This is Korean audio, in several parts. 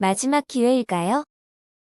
마지막 기회일까요?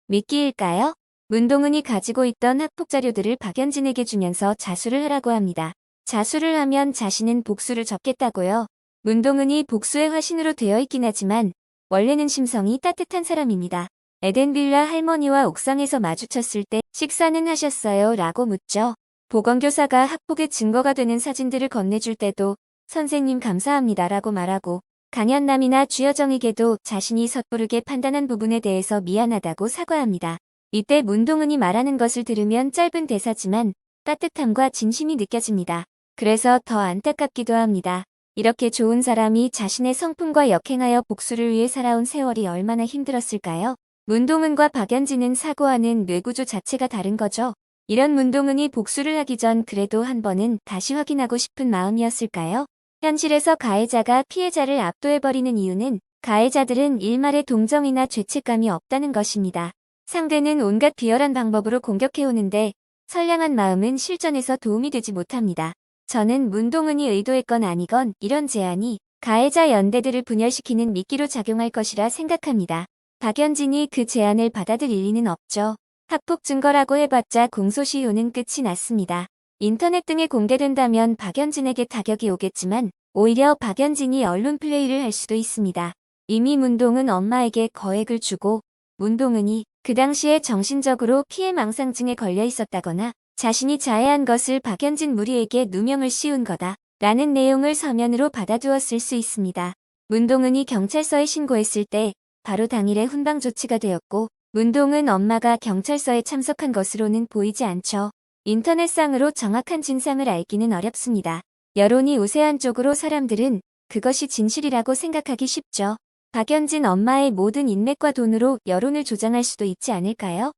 미끼일까요? 문동은이 가지고 있던 학폭 자료들을 박연진에게 주면서 자수를 하라고 합니다. 자수를 하면 자신은 복수를 접겠다고요. 문동은이 복수의 화신으로 되어 있긴 하지만 원래는 심성이 따뜻한 사람입니다. 에덴빌라 할머니와 옥상에서 마주쳤을 때 식사는 하셨어요? 라고 묻죠. 보건교사가 학폭의 증거가 되는 사진들을 건네줄 때도 선생님 감사합니다 라고 말하고 강연남이나 주여정에게도 자신이 섣부르게 판단한 부분에 대해서 미안하다고 사과합니다. 이때 문동은이 말하는 것을 들으면 짧은 대사지만 따뜻함과 진심이 느껴집니다. 그래서 더 안타깝기도 합니다. 이렇게 좋은 사람이 자신의 성품과 역행하여 복수를 위해 살아온 세월이 얼마나 힘들었을까요? 문동은과 박연진은 사고하는 뇌구조 자체가 다른 거죠. 이런 문동은이 복수를 하기 전 그래도 한 번은 다시 확인하고 싶은 마음이었을까요? 현실에서 가해자가 피해자를 압도해버리는 이유는 가해자들은 일말의 동정이나 죄책감이 없다는 것입니다. 상대는 온갖 비열한 방법으로 공격해오는데 선량한 마음은 실전에서 도움이 되지 못합니다. 저는 문동은이 의도했건 아니건 이런 제안이 가해자 연대들을 분열시키는 미끼로 작용할 것이라 생각합니다. 박연진이 그 제안을 받아들일 리는 없죠. 학폭 증거라고 해봤자 공소시효는 끝이 났습니다. 인터넷 등에 공개된다면 박연진에게 타격이 오겠지만 오히려 박연진이 언론 플레이를 할 수도 있습니다. 이미 문동은 엄마에게 거액을 주고 문동은이 그 당시에 정신적으로 피해망상증에 걸려 있었다거나 자신이 자해한 것을 박연진 무리에게 누명을 씌운 거다 라는 내용을 서면으로 받아두었을 수 있습니다. 문동은이 경찰서에 신고했을 때 바로 당일에 훈방 조치가 되었고 문동은 엄마가 경찰서에 참석한 것으로는 보이지 않죠. 인터넷상으로 정확한 진상을 알기는 어렵습니다. 여론이 우세한 쪽으로 사람들은 그것이 진실이라고 생각하기 쉽죠. 박연진 엄마의 모든 인맥과 돈으로 여론을 조장할 수도 있지 않을까요?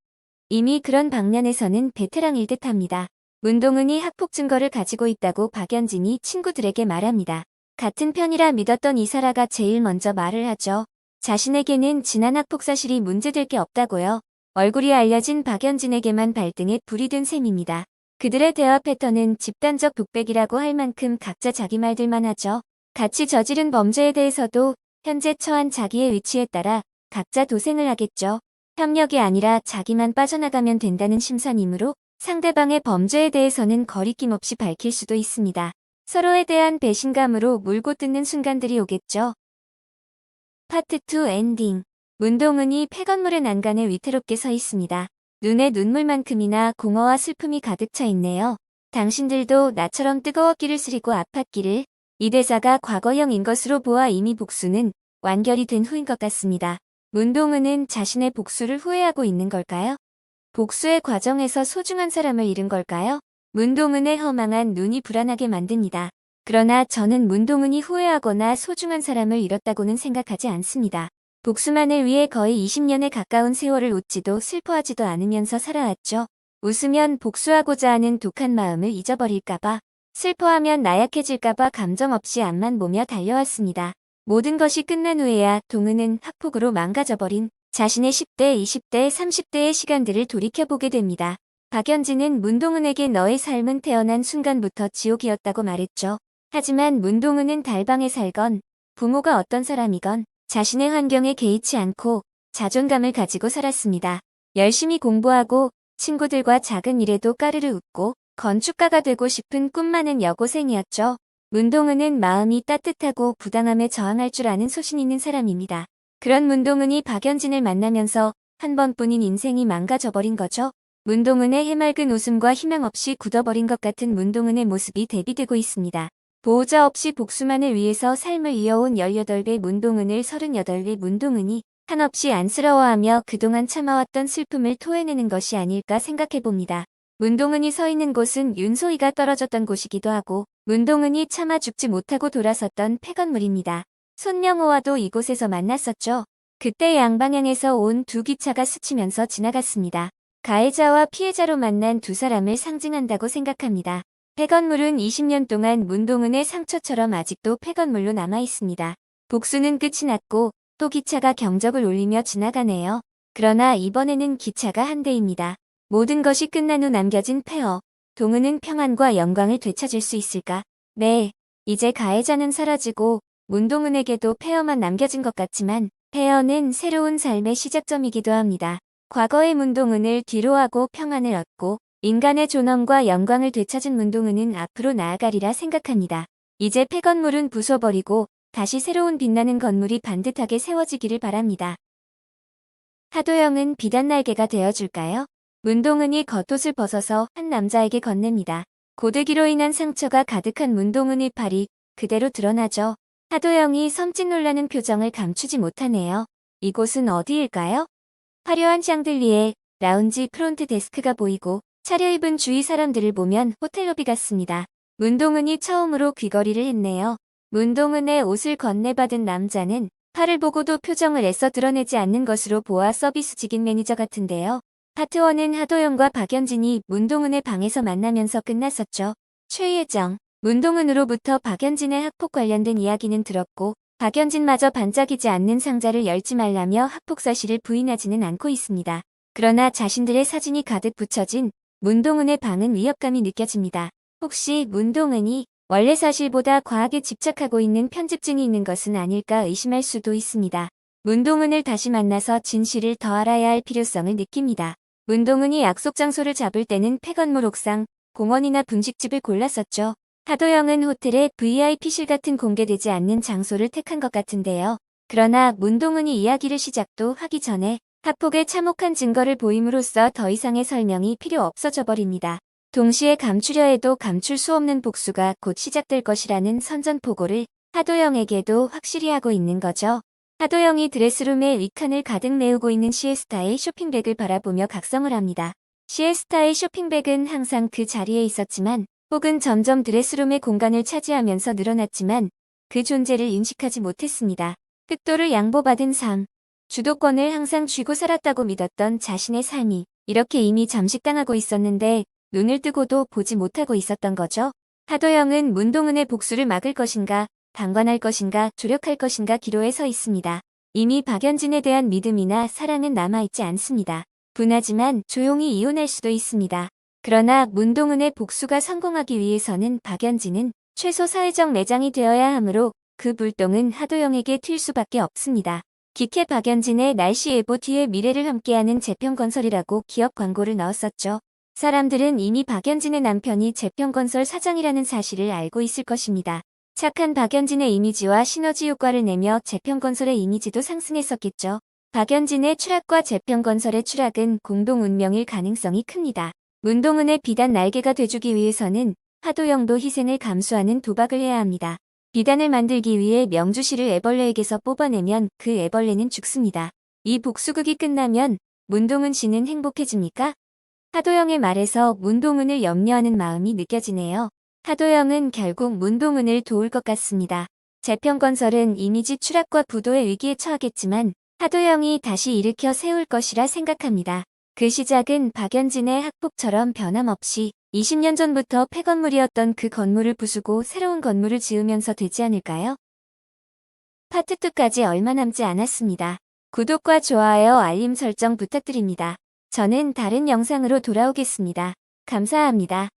이미 그런 방면에서는 베테랑일 듯합니다. 문동은이 학폭 증거를 가지고 있다고 박연진이 친구들에게 말합니다. 같은 편이라 믿었던 이사라가 제일 먼저 말을 하죠. 자신에게는 지난 학폭 사실이 문제될 게 없다고요. 얼굴이 알려진 박연진에게만 발등에 불이 든 셈입니다. 그들의 대화 패턴은 집단적 독백이라고 할 만큼 각자 자기 말들만 하죠. 같이 저지른 범죄에 대해서도 현재 처한 자기의 위치에 따라 각자 도생을 하겠죠. 협력이 아니라 자기만 빠져나가면 된다는 심산이므로 상대방의 범죄에 대해서는 거리낌 없이 밝힐 수도 있습니다. 서로에 대한 배신감으로 물고 뜯는 순간들이 오겠죠. 파트 2 엔딩. 문동은이 폐건물의 난간에 위태롭게 서 있습니다. 눈에 눈물만큼이나 공허와 슬픔이 가득 차 있네요. 당신들도 나처럼 뜨거웠기를 쓰리고 아팠기를. 이 대사가 과거형인 것으로 보아 이미 복수는 완결이 된 후인 것 같습니다. 문동은은 자신의 복수를 후회하고 있는 걸까요? 복수의 과정에서 소중한 사람을 잃은 걸까요? 문동은의 허망한 눈이 불안하게 만듭니다. 그러나 저는 문동은이 후회하거나 소중한 사람을 잃었다고는 생각하지 않습니다. 복수만을 위해 거의 20년에 가까운 세월을 웃지도 슬퍼하지도 않으면서 살아왔죠. 웃으면 복수하고자 하는 독한 마음을 잊어버릴까봐, 슬퍼하면 나약해질까봐 감정 없이 앞만 보며 달려왔습니다. 모든 것이 끝난 후에야 동은은 학폭으로 망가져버린 자신의 10대, 20대, 30대의 시간들을 돌이켜보게 됩니다. 박연진은 문동은에게 너의 삶은 태어난 순간부터 지옥이었다고 말했죠. 하지만 문동은은 달방에 살건 부모가 어떤 사람이건 자신의 환경에 개의치 않고 자존감을 가지고 살았습니다. 열심히 공부하고 친구들과 작은 일에도 까르르 웃고 건축가가 되고 싶은 꿈 많은 여고생이었죠. 문동은은 마음이 따뜻하고 부당함에 저항할 줄 아는 소신 있는 사람입니다. 그런 문동은이 박연진을 만나면서 한 번뿐인 인생이 망가져버린 거죠. 문동은의 해맑은 웃음과 희망 없이 굳어버린 것 같은 문동은의 모습이 대비되고 있습니다. 보호자 없이 복수만을 위해서 삶을 이어온 18배 문동은을 38배 문동은이 한없이 안쓰러워하며 그동안 참아왔던 슬픔을 토해내는 것이 아닐까 생각해봅니다. 문동은이 서 있는 곳은 윤소희가 떨어졌던 곳이기도 하고 문동은이 차마 죽지 못하고 돌아섰던 폐건물입니다. 손명호와도 이곳에서 만났었죠. 그때 양방향에서 온 두 기차가 스치면서 지나갔습니다. 가해자와 피해자로 만난 두 사람을 상징한다고 생각합니다. 폐건물은 20년 동안 문동은의 상처처럼 아직도 폐건물로 남아있습니다. 복수는 끝이 났고 또 기차가 경적을 울리며 지나가네요. 그러나 이번에는 기차가 한 대입니다. 모든 것이 끝난 후 남겨진 폐허. 동은은 평안과 영광을 되찾을 수 있을까? 네, 이제 가해자는 사라지고 문동은에게도 폐허만 남겨진 것 같지만 폐허는 새로운 삶의 시작점이기도 합니다. 과거의 문동은을 뒤로하고 평안을 얻고 인간의 존엄과 영광을 되찾은 문동은은 앞으로 나아가리라 생각합니다. 이제 폐건물은 부숴버리고 다시 새로운 빛나는 건물이 반듯하게 세워지기를 바랍니다. 하도영은 비단 날개가 되어줄까요? 문동은이 겉옷을 벗어서 한 남자에게 건넵니다. 고데기로 인한 상처가 가득한 문동은의 팔이 그대로 드러나죠. 하도영이 섬찟 놀라는 표정을 감추지 못하네요. 이곳은 어디일까요? 화려한 샹들리에 라운지 프론트 데스크가 보이고 차려입은 주위 사람들을 보면 호텔 로비 같습니다. 문동은이 처음으로 귀걸이를 했네요. 문동은의 옷을 건네받은 남자는 팔을 보고도 표정을 애써 드러내지 않는 것으로 보아 서비스직인 매니저 같은데요. 파트 1은 하도영과 박연진이 문동은의 방에서 만나면서 끝났었죠. 최예정, 문동은으로부터 박연진의 학폭 관련된 이야기는 들었고 박연진마저 반짝이지 않는 상자를 열지 말라며 학폭 사실을 부인하지는 않고 있습니다. 그러나 자신들의 사진이 가득 붙여진 문동은의 방은 위협감이 느껴집니다. 혹시 문동은이 원래 사실보다 과하게 집착하고 있는 편집증이 있는 것은 아닐까 의심할 수도 있습니다. 문동은을 다시 만나서 진실을 더 알아야 할 필요성을 느낍니다. 문동은이 약속 장소를 잡을 때는 폐건물 옥상, 공원이나 분식집을 골랐었죠. 하도영은 호텔의 VIP실 같은 공개되지 않는 장소를 택한 것 같은데요. 그러나 문동은이 이야기를 시작도 하기 전에 학폭의 참혹한 증거를 보임으로써 더 이상의 설명이 필요 없어져 버립니다. 동시에 감추려 해도 감출 수 없는 복수가 곧 시작될 것이라는 선전포고를 하도영에게도 확실히 하고 있는 거죠. 하도영이 드레스룸에 위칸을 가득 메우고 있는 시에스타의 쇼핑백을 바라보며 각성을 합니다. 시에스타의 쇼핑백은 항상 그 자리에 있었지만 혹은 점점 드레스룸의 공간을 차지하면서 늘어났지만 그 존재를 인식하지 못했습니다. 흑도를 양보받은 삶, 주도권을 항상 쥐고 살았다고 믿었던 자신의 삶이 이렇게 이미 잠식당하고 있었는데 눈을 뜨고도 보지 못하고 있었던 거죠. 하도영은 문동은의 복수를 막을 것인가, 방관할 것인가, 조력할 것인가 기로에 서 있습니다. 이미 박연진에 대한 믿음이나 사랑은 남아있지 않습니다. 분하지만 조용히 이혼할 수도 있습니다. 그러나 문동은의 복수가 성공하기 위해서는 박연진은 최소 사회적 매장이 되어야 하므로 그 불똥은 하도영에게 튈 수밖에 없습니다. 기캐 박연진의 날씨 예보 뒤에 미래를 함께하는 재평건설이라고 기업 광고를 넣었었죠. 사람들은 이미 박연진의 남편이 재평건설 사장이라는 사실을 알고 있을 것입니다. 착한 박연진의 이미지와 시너지 효과를 내며 재평건설의 이미지도 상승했었겠죠. 박연진의 추락과 재평건설의 추락은 공동 운명일 가능성이 큽니다. 문동은의 비단 날개가 돼주기 위해서는 하도영도 희생을 감수하는 도박을 해야 합니다. 비단을 만들기 위해 명주실을 애벌레에게서 뽑아내면 그 애벌레는 죽습니다. 이 복수극이 끝나면 문동은 씨는 행복해집니까? 하도영의 말에서 문동은을 염려하는 마음이 느껴지네요. 하도영은 결국 문동은을 도울 것 같습니다. 재평건설은 이미지 추락과 부도의 위기에 처하겠지만 하도영이 다시 일으켜 세울 것이라 생각합니다. 그 시작은 박연진의 학폭처럼 변함없이 20년 전부터 폐건물이었던 그 건물을 부수고 새로운 건물을 지으면서 되지 않을까요? 파트 2까지 얼마 남지 않았습니다. 구독과 좋아요, 알림 설정 부탁드립니다. 저는 다른 영상으로 돌아오겠습니다. 감사합니다.